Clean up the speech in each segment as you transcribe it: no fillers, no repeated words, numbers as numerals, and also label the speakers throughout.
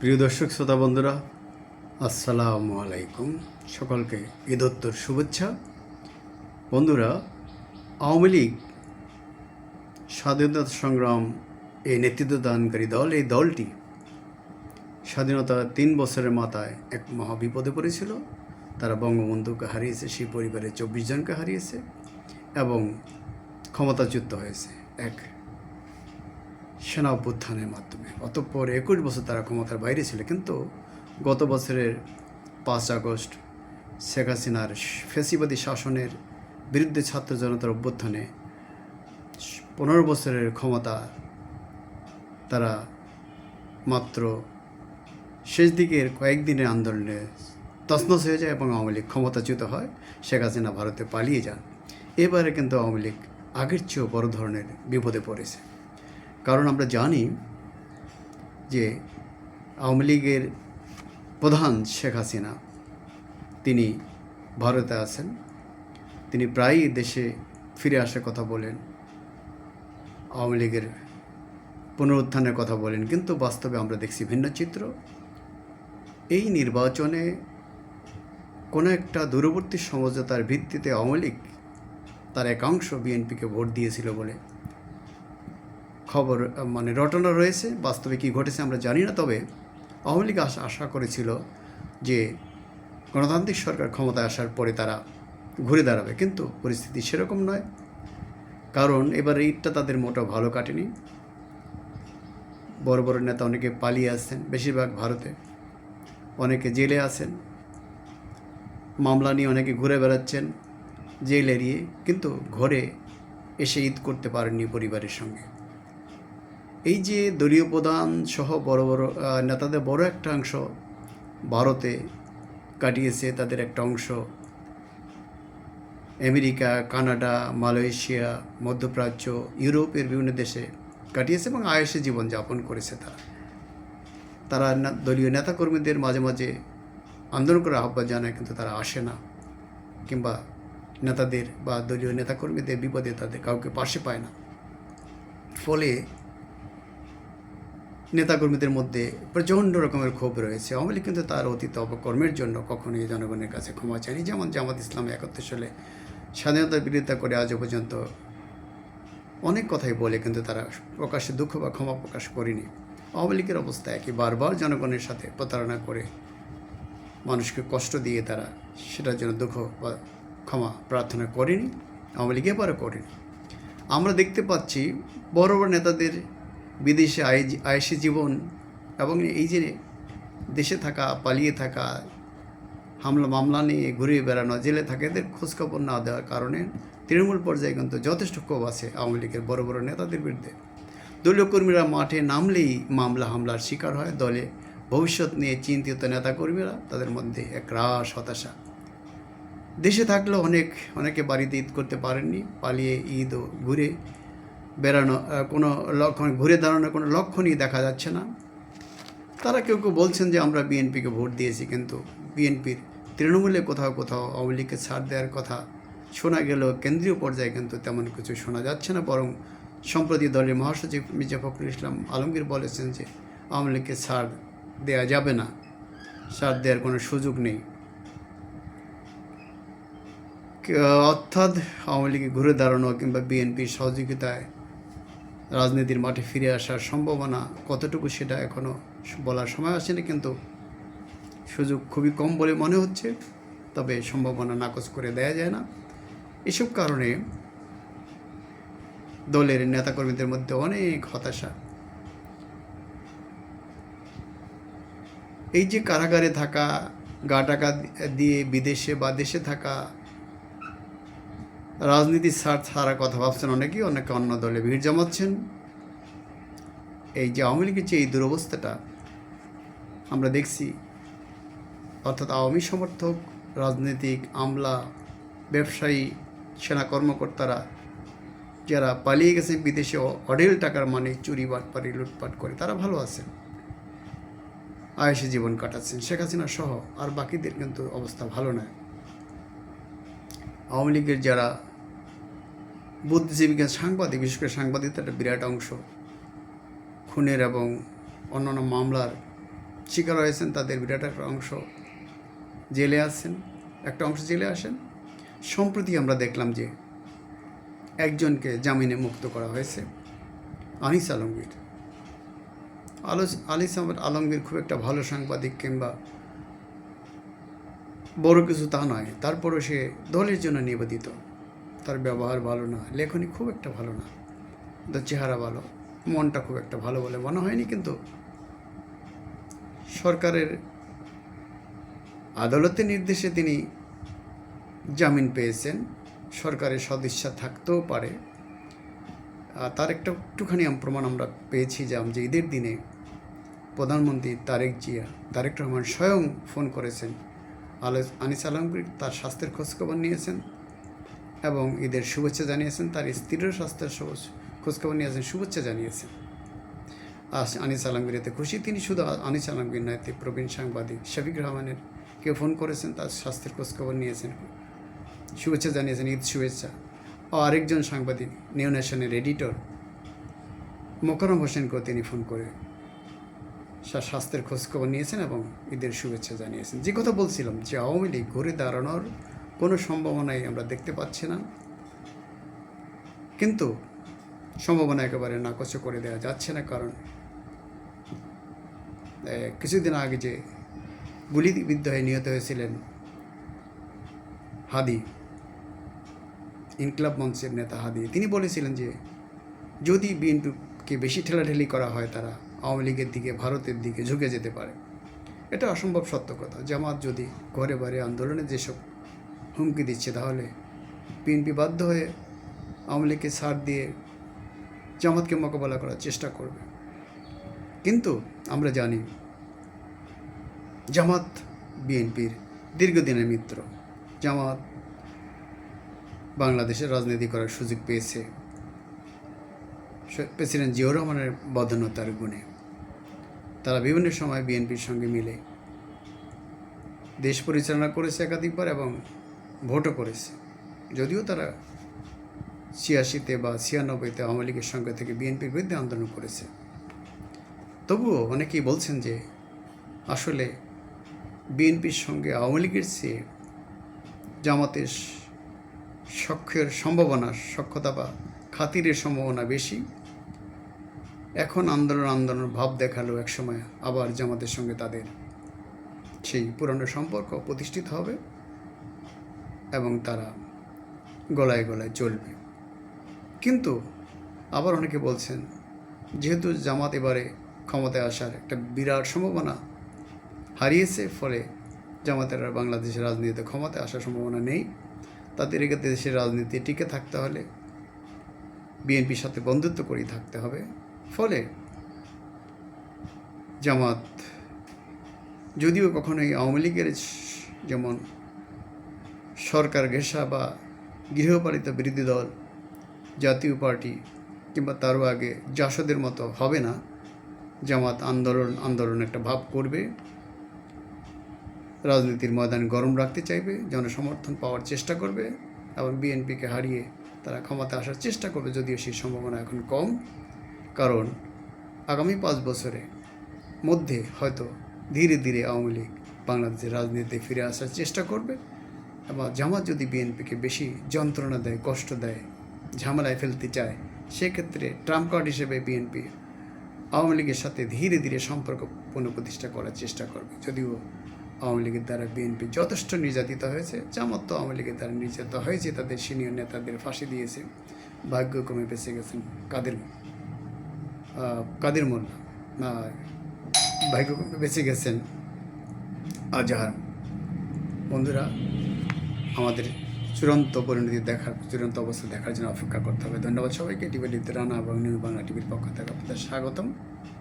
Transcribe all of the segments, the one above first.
Speaker 1: প্রিয় দর্শক শ্রোতা বন্ধুরা, আসসালামু আলাইকুম। সকলকে ঈদোত্তর শুভেচ্ছা। বন্ধুরা, আওয়ামী লীগ স্বাধীনতা সংগ্রাম এই নেতৃত্বদানকারী দল, এই দলটি স্বাধীনতার 3 বছরের মাথায় এক মহা বিপদে পড়েছিল। তারা বঙ্গবন্ধুকে হারিয়েছে, সেই পরিবারের 24 জনকে হারিয়েছে এবং ক্ষমতাচ্যুত হয়েছে এক সেনা অভ্যুত্থানের মাধ্যমে। অতঃপর 21 বছর তারা ক্ষমতার বাইরে ছিল, কিন্তু গত বছরের 5 আগস্ট শেখ হাসিনার ফ্যাসিবাদী শাসনের বিরুদ্ধে ছাত্র জনতার অভ্যুত্থানে 15 বছরের ক্ষমতা তারা মাত্র শেষ দিকের কয়েকদিনের আন্দোলনে তছনছ হয়ে যায় এবং আওয়ামী লীগ ক্ষমতাচ্যুত হয়। শেখ হাসিনা ভারতে পালিয়ে যান। এবারে কিন্তু আওয়ামী লীগ আগের চেয়েও বড় ধরনের বিপদে পড়েছে। কারণ আমরা জানি যে আওয়ামী লীগের প্রধান শেখ হাসিনা তিনি ভারতে আছেন। তিনি প্রায়ই দেশে ফিরে আসার কথা বলেন, আওয়ামী লীগের পুনরুত্থানের কথা বলেন, কিন্তু বাস্তবে আমরা দেখছি ভিন্ন চিত্র। এই নির্বাচনে কোনো একটা দূরবর্তী সমঝোতার ভিত্তিতে আওয়ামী লীগ তার একাংশ বিএনপিকে ভোট দিয়েছিল বলে খবর রটনা রয়েছে। বাস্তবে কী ঘটেছে আমরা জানি না। তবে আওয়ামী লীগ আশা করেছিল যে গণতান্ত্রিক সরকার ক্ষমতায় আসার পরে তারা ঘুরে দাঁড়াবে, কিন্তু পরিস্থিতি সেরকম নয়। কারণ এবার ঈদটা তাদের মোটেও ভালো কাটেনি। বড় বড় নেতা অনেকে পালিয়ে আসছেন, বেশিরভাগ ভারতে। অনেকে জেলে আছেন, মামলা নিয়ে অনেকে ঘুরে বেড়াচ্ছেন জেল এড়িয়ে, কিন্তু ঘরে এসে ঈদ করতে পারেননি পরিবারের সঙ্গে। এই যে দলীয় প্রধান সহ বড় বড় নেতাদের বড় একটা অংশ ভারতে কাটিয়েছে, তাদের একটা অংশ আমেরিকা, কানাডা, মালয়েশিয়া, মধ্যপ্রাচ্য, ইউরোপের বিভিন্ন দেশে কাটিয়েছে এবং আয়েসে জীবনযাপন করেছে। তারা দলীয় নেতাকর্মীদের মাঝে মাঝে আন্দোলন করার আহ্বান জানায়, কিন্তু তারা আসে না, কিংবা নেতাদের বা দলীয় নেতাকর্মীদের বিপদে তাদের কাউকে পাশে পায় না। ফলে নেতাকর্মীদের মধ্যে প্রচণ্ড রকমের ক্ষোভ রয়েছে। আওয়ামী লীগ কিন্তু তার অতীত অপকর্মের জন্য কখনোই জনগণের কাছে ক্ষমা চায়নি। যেমন জামাত ইসলাম 71 সালে স্বাধীনতার বিরোধিতা করে আজও পর্যন্ত অনেক কথাই বলে, কিন্তু তারা প্রকাশ্যে দুঃখ বা ক্ষমা প্রকাশ করেনি। আওয়ামী লীগের অবস্থা একই, বারবার জনগণের সাথে প্রতারণা করে মানুষকে কষ্ট দিয়ে তারা সেটার জন্য দুঃখ বা ক্ষমা প্রার্থনা করেনি। আওয়ামী লীগ এবারও করেনি। আমরা দেখতে পাচ্ছি বড় বড় নেতাদের বিদেশে আয়েসি জীবন এবং এই যে দেশে থাকা, পালিয়ে থাকা, মামলা নিয়ে ঘুরে বেড়ানো, জেলে থাকে, এদের খোঁজখবর না দেওয়ার কারণে তৃণমূল পর্যায়ে কিন্তু যথেষ্ট ক্ষোভ আছে আওয়ামী লীগের বড় বড় নেতাদের বিরুদ্ধে। দলীয় কর্মীরা মাঠে নামলেই হামলার শিকার হয়। দলে ভবিষ্যৎ নিয়ে চিন্তিত নেতাকর্মীরা, তাদের মধ্যে এক রাস হতাশা। দেশে থাকলেও অনেকে বাড়িতে ঈদ করতে পারেননি, পালিয়ে ঈদ ও ঘুরে বেড়ানো কোনো লক্ষণ, ঘুরে দাঁড়ানোর কোনো লক্ষণই দেখা যাচ্ছে না। তারা কেউ কেউ বলছেন যে আমরা বিএনপিকে ভোট দিয়েছি, কিন্তু বিএনপির তৃণমূলে কোথাও কোথাও আওয়ামী লীগকে ছাড় দেওয়ার কথা শোনা গেলেও কেন্দ্রীয় পর্যায়ে কিন্তু তেমন কিছু শোনা যাচ্ছে না। বরং সম্প্রতি দলের মহাসচিব মির্জা ফখরুল ইসলাম আলমগীর বলেছেন যে আওয়ামী লীগকে ছাড় দেওয়া যাবে না, ছাড় দেওয়ার কোনো সুযোগ নেই। অর্থাৎ আওয়ামী লীগে ঘুরে দাঁড়ানো কিংবা বিএনপির সহযোগিতায় রাজনীতির মাঠে ফিরে আসার সম্ভাবনা কতটুকু সেটা এখনও বলার সময় আসেনি, কিন্তু সুযোগ খুবই কম বলে মনে হচ্ছে। তবে সম্ভাবনা নাকচ করে দেয়া যায় না। এসব কারণে দলের নেতাকর্মীদের মধ্যে অনেক হতাশা। এই যে কারাগারে থাকা, গা টাকা দিয়ে বিদেশে বা দেশে থাকা, রাজনীতির স্বার্থ ছাড়ার কথা ভাবছেন অনেকে অন্য দলে ভিড় জমাচ্ছেন। এই যে আওয়ামী লীগের যে এই দুরবস্থাটা আমরা দেখছি, অর্থাৎ আওয়ামী সমর্থক, রাজনৈতিক আমলা, ব্যবসায়ী, সেনা কর্মকর্তারা যারা পালিয়ে গেছে বিদেশে অঢেল টাকার মানে চুরি বাটপারি লুটপাট করে, তারা ভালো আছেন, আয়েসে জীবন কাটাচ্ছেন। শেখ হাসিনা সহ আর বাকিদের কিন্তু অবস্থা ভালো নয়। আওয়ামী লীগের যারা বুদ্ধিজীবী, সাংবাদিক, বিশেষ করে সাংবাদিকতা একটা বিরাট অংশ, খুনের এবং অন্যান্য মামলার শিকার হয়েছেন, তাদের বিরাট একটা অংশ জেলে আসেন, একটা অংশ জেলে আসেন। সম্প্রতি আমরা দেখলাম যে একজনকে জামিনে মুক্ত করা হয়েছে, আনিস আলমগীর। আনিস আলমগীর খুব একটা ভালো সাংবাদিক কিংবা বড় কিছু তা নয়, তারপরও সে দলের জন্য নিবেদিত। তার ব্যবহার ভালো না, লেখনী খুব একটা ভালো না, তার চেহারা ভালো, মনটা খুব একটা ভালো বলে মনে হয়নি। কিন্তু সরকারের আদালতের নির্দেশে তিনি জামিন পেয়েছেন। সরকারের সদিচ্ছা থাকতেও পারে। তার একটুখানি প্রমাণ আমরা পেয়েছি যে ঈদের দিনে প্রধানমন্ত্রী তারেক রহমান স্বয়ং ফোন করেছেন আনিস আলমগীর, তার স্বাস্থ্যের খোঁজখবর নিয়েছেন এবং ঈদের শুভেচ্ছা জানিয়েছেন। তার স্ত্রীরও স্বাস্থ্যের খোঁজখবর নিয়েছেন, শুভেচ্ছা জানিয়েছেন। আনিস আলমগীর এতে খুশি। তিনি শুধু আনিস আলমগীর নয়, প্রবীণ সাংবাদিক শফিক রহমানের কেউ ফোন করেছেন, তার স্বাস্থ্যের খোঁজখবর নিয়েছেন, শুভেচ্ছা জানিয়েছেন, ঈদ শুভেচ্ছা। ও আরেকজন সাংবাদিক নিউ নেশনের এডিটর মোকাররম হোসেনকেও তিনি ফোন করে স্বাস্থ্যের খোঁজখবর নিয়েছেন এবং ঈদের শুভেচ্ছা জানিয়েছেন। যে কথা বলছিলাম যে আওয়ামী লীগ ঘুরে দাঁড়ানোর কোনো সম্ভাবনাই আমরা দেখতে পাচ্ছি না, কিন্তু সম্ভাবনা একেবারে নাকচ করে দেওয়া যাচ্ছে না। কারণ কিছুদিন আগে যে গুলিবিদ্ধ হয়ে নিহত হয়েছিলেন হাদি, ইনকিলাব মঞ্চের নেতা হাদি, তিনি বলেছিলেন যে যদি বিএনপিকে বেশি ঠেলাঠেলি করা হয়, তারা আওয়ামী লীগের দিকে, ভারতের দিকে ঝুঁকে যেতে পারে। এটা অসম্ভব সত্য কথা। জামাত যদি ঘরে বাইরে আন্দোলনে যেসব হুমকি দিচ্ছে, তাহলে বিএনপি বাধ্য হয়ে আওয়ামী লীগকে ছাড় দিয়ে জামাতকে মোকাবেলা করার চেষ্টা করবে। কিন্তু আমরা জানি জামাত বিএনপির দীর্ঘদিনের মিত্র। জামাত বাংলাদেশের রাজনীতি করার সুযোগ পেয়েছে প্রেসিডেন্ট জিয়াউর রহমানের বদান্যতার গুণে। তারা বিভিন্ন সময় বিএনপির সঙ্গে মিলে দেশ পরিচালনা করেছে একাধিকবার এবং ভোটও করেছে। যদিও তারা ৮৬-তে বা ৯৬-তে আওয়ামী লীগের সঙ্গে থেকে বিএনপির বিরুদ্ধে আন্দোলন করেছে। তবুও অনেকেই বলছেন যে আসলে বিএনপির সঙ্গে আওয়ামী লীগের চেয়ে জামাতের সক্ষতা বা খাতিরের সম্ভাবনা বেশি। এখন আন্দোলন ভাব দেখালো, একসময় আবার জামাতের সঙ্গে তাদের সেই পুরনো সম্পর্ক প্রতিষ্ঠিত হবে এবং তারা গলায় গলায় চলবে। কিন্তু আবার অনেকে বলছেন যেহেতু জামাত এবারে ক্ষমতায় আসার একটা বিরাট সম্ভাবনা হারিয়েছে, ফলে জামাতের আর বাংলাদেশের রাজনীতিতে ক্ষমতায় আসার সম্ভাবনা নেই। তাদের দেশের রাজনীতি টিকে থাকতে হলে বিএনপির সাথে বন্ধুত্ব করেই থাকতে হবে। ফলে জামাত যদিও কখনোই আওয়ামী লীগের যেমন সরকার ঘেঁষা বা গৃহপালিত বিরোধী দল জাতীয় পার্টি কিংবা তারও আগে জাসদের মতো হবে না, জামাত আন্দোলন একটা ভাব করবে, রাজনীতির ময়দান গরম রাখতে চাইবে, জনসমর্থন পাওয়ার চেষ্টা করবে এবং বিএনপিকে হারিয়ে তারা ক্ষমতা আসার চেষ্টা করবে। যদিও সেই সম্ভাবনা এখন কম, কারণ আগামী 5 বছরের মধ্যে হয়তো ধীরে ধীরে আওয়ামী লীগ বাংলাদেশের রাজনীতিতে ফিরে আসার চেষ্টা করবে। এবং জামাত যদি বিএনপিকে বেশি যন্ত্রণা দেয়, কষ্ট দেয়, ঝামেলায় ফেলতে চায়, সেক্ষেত্রে ট্রাম্প কার্ড হিসেবে বিএনপি আওয়ামী লীগের সাথে ধীরে ধীরে সম্পর্ক পুনঃপ্রতিষ্ঠা করার চেষ্টা করবে। যদিও আওয়ামী লীগের দ্বারা বিএনপি যথেষ্ট নির্যাতিত হয়েছে, জামাত তো আওয়ামী লীগের দ্বারা নির্যাতিত হয়েছে, তাদের সিনিয়র নেতাদের ফাঁসি দিয়েছে, ভাগ্যক্রমে বেঁচে গেছেন কাদের মোল্লা, ভাগ্যক্রমে বেঁচে গেছেন আজহার। বন্ধুরা, আমাদের চূড়ান্ত অবস্থা দেখার জন্য অপেক্ষা করতে হবে। ধন্যবাদ সবাইকে। টিভি রানা এবং নিউ বাংলা টিভির পক্ষ থেকে আপনাদের স্বাগতম,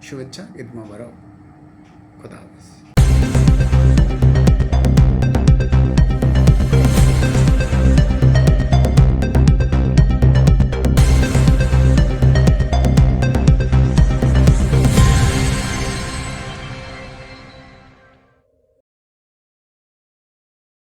Speaker 1: শুভেচ্ছা, ঈদ মোবারক, খোদা হাফেজ।